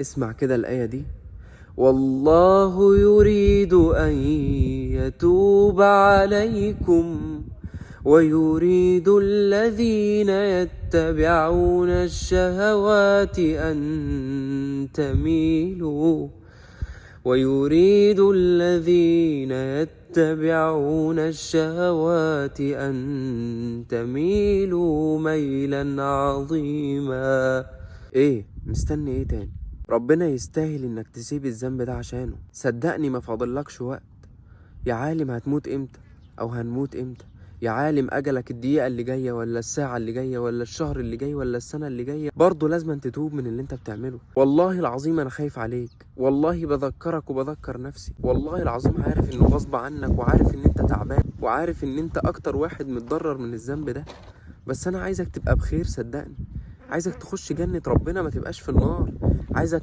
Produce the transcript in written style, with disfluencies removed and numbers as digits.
اسمع كده الآية دي: والله يريد أن يتوب عليكم ويريد الذين يتبعون الشهوات أن تميلوا ويريد الذين يتبعون الشهوات أن تميلوا ميلا عظيما. ايه مستني ايه تاني؟ ربنا يستاهل انك تسيب الذنب ده عشانه. صدقني ما فاضلكش وقت. يا عالم هتموت امتى او هنموت امتى؟ يا عالم اجلك الدقيقة اللي جاية ولا الساعة اللي جاية ولا الشهر اللي جاي ولا السنة اللي جاية، برضه لازم تتوب من اللي انت بتعمله. والله العظيم انا خايف عليك، والله بذكرك وبذكر نفسي، والله العظيم عارف انه غصب عنك وعارف ان انت تعبان وعارف ان انت اكتر واحد متضرر من الذنب ده، بس انا عايزك تبقى بخير. صدقني عايزك تخش جنة ربنا، ما تبقاش في النار. عايزك